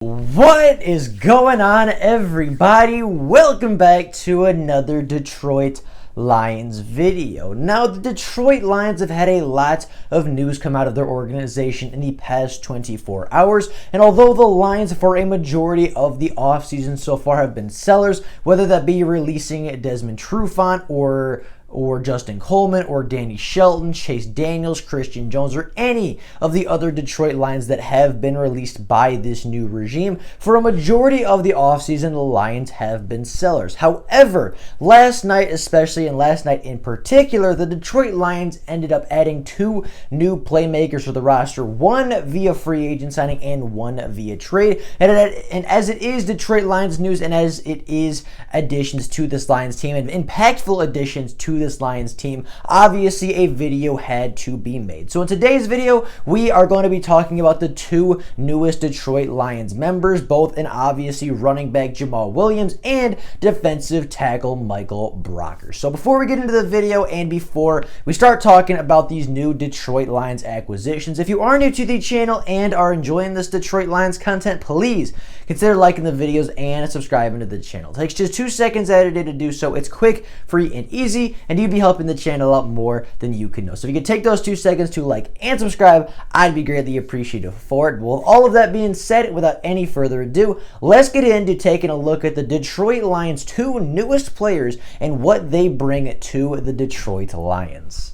What is going on, everybody? Welcome back to another Detroit Lions video. Now, the Detroit Lions have had a lot of news come out of their organization in the past 24 hours, and although the Lions for a majority of the offseason so far have been sellers, whether that be releasing Desmond Trufant or Justin Coleman or Danny Shelton, Chase Daniels, Christian Jones, or any of the other Detroit Lions that have been released by this new regime, for a majority of the offseason, the Lions have been sellers. However, last night especially, and last night in particular, the Detroit Lions ended up adding two new playmakers for the roster, one via free agent signing and one via trade. And as it is Detroit Lions news, and as it is additions to this Lions team, and impactful additions to this Lions team, obviously a video had to be made. So in today's video, we are going to be talking about the two newest Detroit Lions members, both in obviously running back Jamaal Williams and defensive tackle Michael Brockers. So before we get into the video and before we start talking about these new Detroit Lions acquisitions, if you are new to the channel and are enjoying this Detroit Lions content, please consider liking the videos and subscribing to the channel. It takes just 2 seconds out of the day to do so. It's quick, free, and easy, and you'd be helping the channel out more than you can know. So if you could take those 2 seconds to like and subscribe, I'd be greatly appreciative for it. Well, with all of that being said, without any further ado, let's get into taking a look at the Detroit Lions' two newest players and what they bring to the Detroit Lions.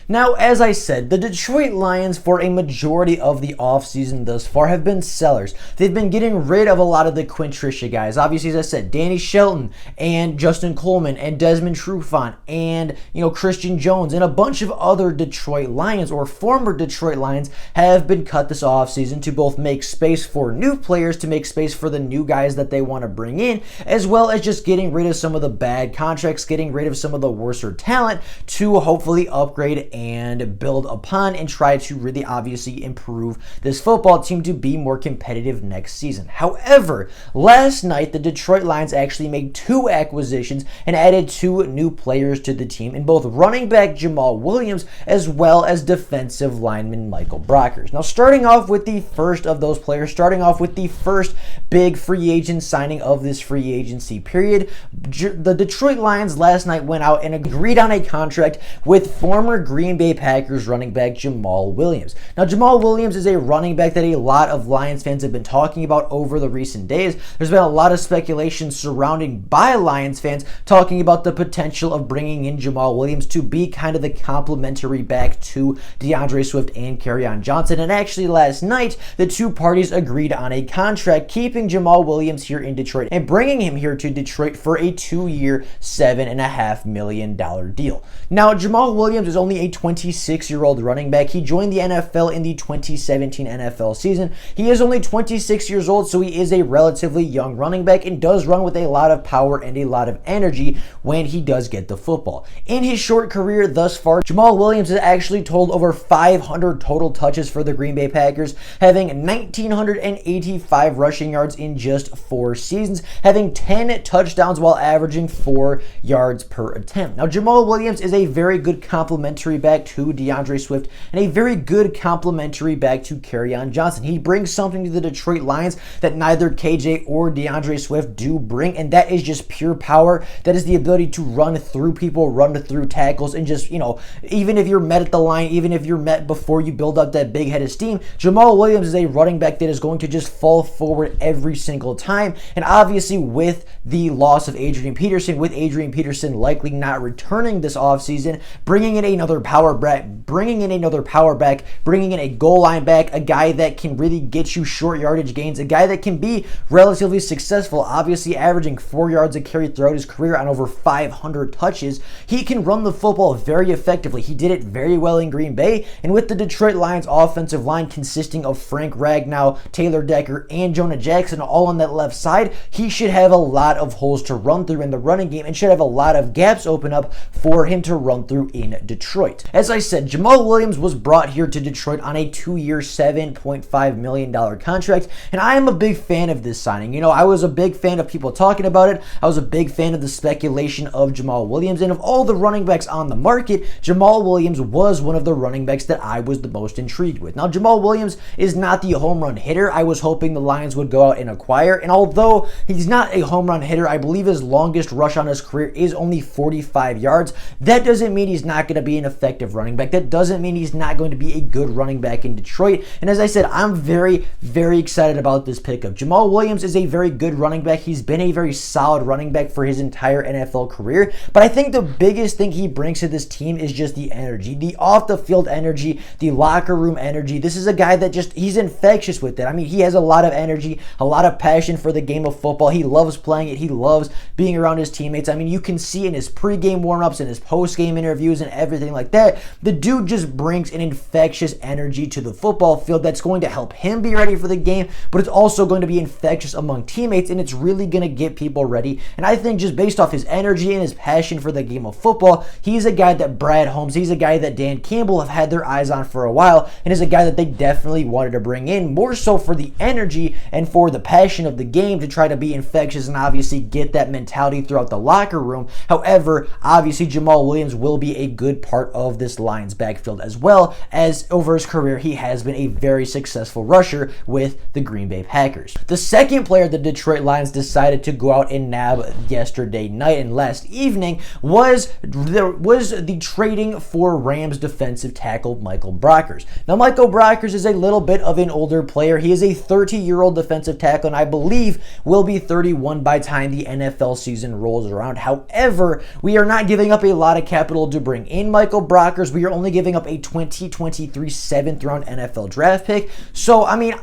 Now, as I said, the Detroit Lions for a majority of the offseason thus far have been sellers. They've been getting rid of a lot of the Quintricia guys. Obviously, as I said, Danny Shelton and Justin Coleman and Desmond Trufant and, Christian Jones and a bunch of other Detroit Lions or former Detroit Lions have been cut this offseason to both make space for new players, to make space for the new guys that they want to bring in, as well as just getting rid of some of the bad contracts, getting rid of some of the worser talent to hopefully upgrade and build upon and try to really obviously improve this football team to be more competitive next season. However, last night the Detroit Lions actually made two acquisitions and added two new players to the team in both running back Jamaal Williams as well as defensive lineman Michael Brockers. Now, starting off with the first of those players, starting off with the first big free agent signing of this free agency period, the Detroit Lions last night went out and agreed on a contract with former Green Bay Packers running back Jamaal Williams. Now, Jamaal Williams is a running back that a lot of Lions fans have been talking about over the recent days. There's been a lot of speculation surrounding by Lions fans talking about the potential of bringing in Jamaal Williams to be kind of the complementary back to DeAndre Swift and Kerryon Johnson. And actually last night, the two parties agreed on a contract keeping Jamaal Williams here in Detroit and bringing him here to Detroit for a 2-year, $7.5 million deal. Now, Jamaal Williams is only a 26-year-old running back. He joined the NFL in the 2017 NFL season. He is only 26 years old, so he is a relatively young running back and does run with a lot of power and a lot of energy when he does get the football. In his short career thus far, Jamaal Williams has actually totaled over 500 total touches for the Green Bay Packers, having 1,985 rushing yards in just 4 seasons, having 10 touchdowns while averaging 4 yards per attempt. Now, Jamaal Williams is a very good complementary back to DeAndre Swift and a very good complementary back to Kerryon Johnson. He brings something to the Detroit Lions that neither KJ or DeAndre Swift do bring, and that is just pure power. That is the ability to run through people, run through tackles, and just, even if you're met at the line, even if you're met before you build up that big head of steam, Jamaal Williams is a running back that is going to just fall forward every single time. And obviously with the loss of Adrian Peterson, with Adrian Peterson likely not returning this offseason, bringing in another power back, bringing in a goal line back, a guy that can really get you short yardage gains, a guy that can be relatively successful, obviously averaging 4 yards a carry throughout his career on over 500 touches. He can run the football very effectively. He did it very well in Green Bay, and with the Detroit Lions offensive line consisting of Frank Ragnow, Taylor Decker, and Jonah Jackson all on that left side, he should have a lot of holes to run through in the running game and should have a lot of gaps open up for him to run through in Detroit. As I said, Jamaal Williams was brought here to Detroit on a 2-year, $7.5 million contract, and I am a big fan of this signing. You know, I was a big fan of people talking about it. I was a big fan of the speculation of Jamaal Williams, and of all the running backs on the market, Jamaal Williams was one of the running backs that I was the most intrigued with. Now, Jamaal Williams is not the home run hitter I was hoping the Lions would go out and acquire, and although he's not a home run hitter, I believe his longest rush on his career is only 45 yards. That doesn't mean he's not going to be an effective running back. That doesn't mean he's not going to be a good running back in Detroit. And as I said, I'm very, very excited about this pickup. Jamaal Williams is a very good running back. He's been a very solid running back for his entire NFL career. But I think the biggest thing he brings to this team is just the energy, the off the field energy, the locker room energy. This is a guy that he's infectious with it. I mean, he has a lot of energy, a lot of passion for the game of football. He loves playing it. He loves being around his teammates. I mean, you can see in his pregame warmups and his postgame interviews and everything like that, the dude just brings an infectious energy to the football field that's going to help him be ready for the game, but it's also going to be infectious among teammates, and it's really going to get people ready. And I think just based off his energy and his passion for the game of football, he's a guy that Brad Holmes, he's a guy that Dan Campbell have had their eyes on for a while, and is a guy that they definitely wanted to bring in, more so for the energy and for the passion of the game, to try to be infectious and obviously get that mentality throughout the locker room. However, obviously Jamaal Williams will be a good part of this Lions backfield, as well as over his career he has been a very successful rusher with the Green Bay Packers. The second player the Detroit Lions decided to go out and nab yesterday night and last evening was the trading for Rams defensive tackle Michael Brockers. Now, Michael Brockers is a little bit of an older player. He is a 30-year-old defensive tackle, and I believe will be 31 by the time the NFL season rolls around. However, we are not giving up a lot of capital to bring in Michael Brockers. We are only giving up a 2023 7th-round NFL draft pick. So, I mean,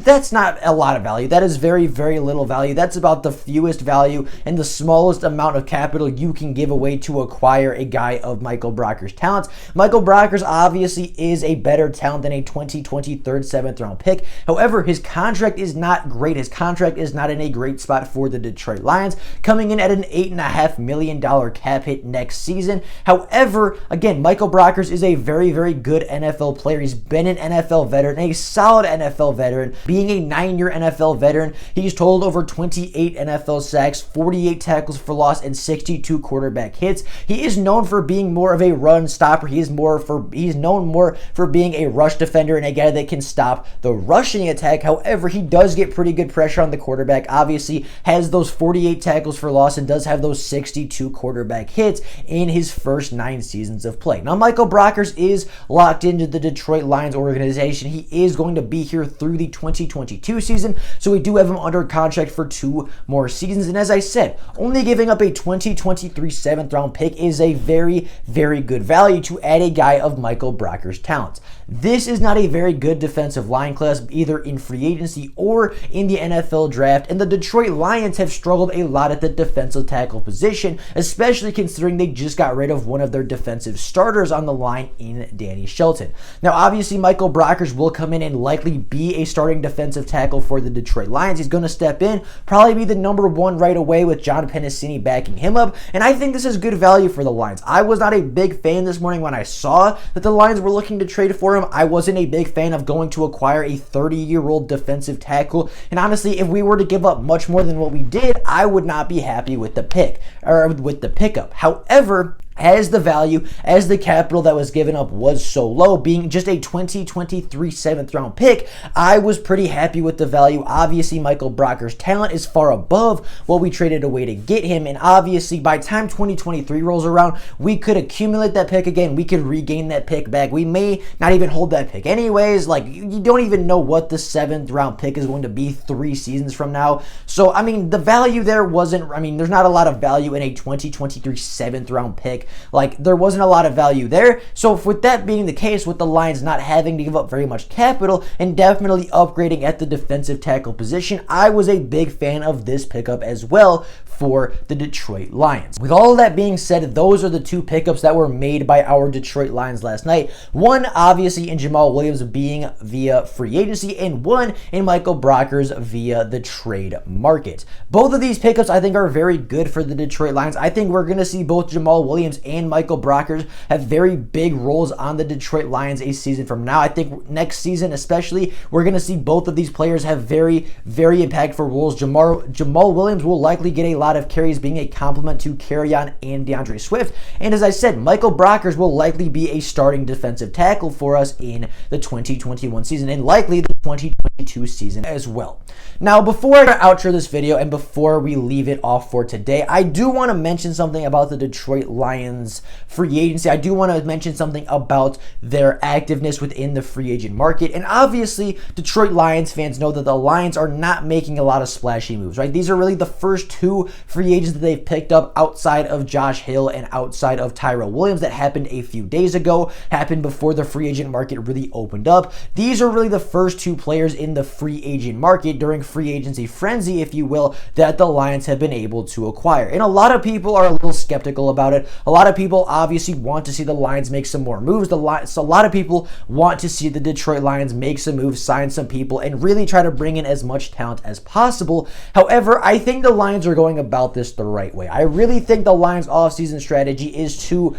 that's not a lot of value. That is very, very little value. That's about the fewest value and the smallest amount of capital you can give away to acquire a guy of Michael Brockers' talents. Michael Brockers obviously is a better talent than a 2023 7th-round pick. However, his contract is not great. His contract is not in a great spot for the Detroit Lions, coming in at an $8.5 million cap hit next season. However, again, Michael Brockers is a very, very good NFL player. He's been an NFL veteran, a solid NFL veteran. Being a 9-year NFL veteran, he's totaled over 28 NFL sacks, 48 tackles for loss, and 62 quarterback hits. He is known for being more of a run stopper. He's known more for being a rush defender and a guy that can stop the rushing attack. However, he does get pretty good pressure on the quarterback. Obviously, has those 48 tackles for loss and does have those 62 quarterback hits in his first 9 seasons of play. Now, Michael Brockers is locked into the Detroit Lions organization. He is going to be here through the 2022 season, so we do have him under contract for 2 more seasons. And as I said, only giving up a 2023 7th-round pick is a very, very good value to add a guy of Michael Brockers' talents. This is not a very good defensive line class, either in free agency or in the NFL draft, and the Detroit Lions have struggled a lot at the defensive tackle position, especially considering they just got rid of one of their defensive starters on the line in Danny Shelton. Now, obviously, Michael Brockers will come in and likely be a starting defensive tackle for the Detroit Lions. He's going to step in, probably be the number 1 right away with John Pennicini backing him up, and I think this is good value for the Lions. I was not a big fan this morning when I saw that the Lions were looking to trade for him. I wasn't a big fan of going to acquire a 30-year-old defensive tackle, and honestly, if we were to give up much more than what we did, I would not be happy with the pickup. However, as the value, as the capital that was given up was so low, being just a 2023 7th-round pick, I was pretty happy with the value. Obviously, Michael Brockers' talent is far above what we traded away to get him, and obviously, by the time 2023 rolls around, we could accumulate that pick again. We could regain that pick back. We may not even hold that pick anyways. Like, you don't even know what the 7th-round pick is going to be 3 seasons from now. So, I mean, the value there wasn't, there's not a lot of value in a 2023 7th-round pick. Like, there wasn't a lot of value there. So with that being the case, with the Lions not having to give up very much capital and definitely upgrading at the defensive tackle position, I was a big fan of this pickup as well for the Detroit Lions. With all of that being said, those are the two pickups that were made by our Detroit Lions last night. One, obviously, in Jamaal Williams being via free agency, and one in Michael Brockers via the trade market. Both of these pickups, I think, are very good for the Detroit Lions. I think we're going to see both Jamaal Williams and Michael Brockers have very big roles on the Detroit Lions a season from now. I think next season, especially, we're going to see both of these players have very, very impactful roles. Jamaal Williams will likely get a lot of carries, being a complement to Kerryon and DeAndre Swift. And as I said, Michael Brockers will likely be a starting defensive tackle for us in the 2021 season, and likely the 2022 season as well. Now, before I outro this video and before we leave it off for today, I do want to mention something about the Detroit Lions free agency. I do want to mention something about their activeness within the free agent market. And obviously, Detroit Lions fans know that the Lions are not making a lot of splashy moves, right? These are really the first two free agents that they've picked up outside of Josh Hill and outside of Tyrell Williams that happened a few days ago, happened before the free agent market really opened up. These are really the first two players in the free agent market during free agency frenzy, if you will, that the Lions have been able to acquire. And a lot of people are a little skeptical about it. A lot of people obviously want to see the Lions make some more moves. So a lot of people want to see the Detroit Lions make some moves, sign some people, and really try to bring in as much talent as possible. However, I think the Lions are going about this the right way. I really think the Lions offseason strategy is to,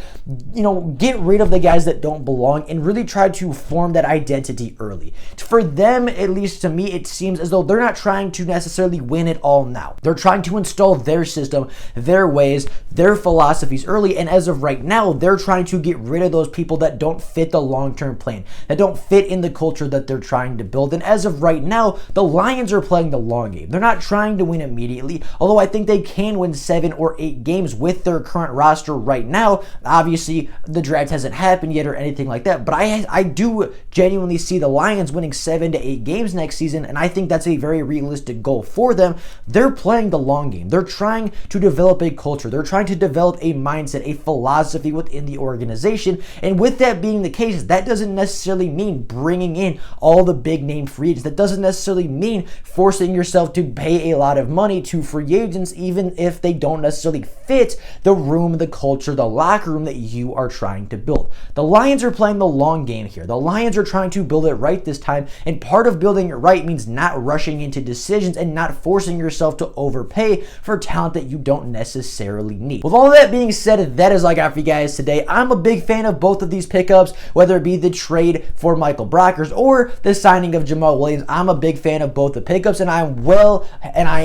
get rid of the guys that don't belong and really try to form that identity early. For them, at least to me, it seems as though they're not trying to necessarily win it all now. They're trying to install their system, their ways, their philosophies early, and as of right now, they're trying to get rid of those people that don't fit the long-term plan, that don't fit in the culture that they're trying to build. And as of right now, the Lions are playing the long game. They're not trying to win immediately, although I think they can win 7 or 8 games with their current roster right now. Obviously, the draft hasn't happened yet or anything like that, but I do genuinely see the Lions winning 7 to 8 games next season, and I think that's a very realistic goal for them. They're playing the long game. They're trying to develop a culture. They're trying to develop a mindset, a philosophy within the organization, and with that being the case, that doesn't necessarily mean bringing in all the big name free agents. That doesn't necessarily mean forcing yourself to pay a lot of money to free agents, even if they don't necessarily fit the room, the culture, the locker room that you are trying to build. The Lions are playing the long game here. The Lions are trying to build it right this time, and part of building it right means not rushing into decisions and not forcing yourself to overpay for talent that you don't necessarily need. With all that being said, that is all I got for you guys today. I'm a big fan of both of these pickups, whether it be the trade for Michael Brockers or the signing of Jamaal Williams. I'm a big fan of both the pickups, and I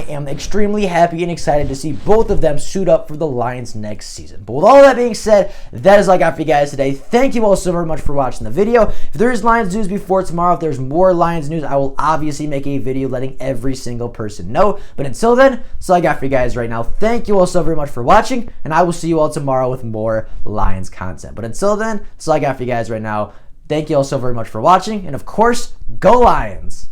am extremely happy and excited to see both of them suit up for the Lions next season. But with all that being said, that is all I got for you guys today. Thank you all so very much for watching the video. If there is Lions news before tomorrow, if there's more Lions news, I will obviously make a video letting every single person know. But until then, that's all I got for you guys right now. Thank you all so very much for watching, and I will see you all tomorrow with more Lions content. But until then, that's all I got for you guys right now. Thank you all so very much for watching, and of course, go Lions!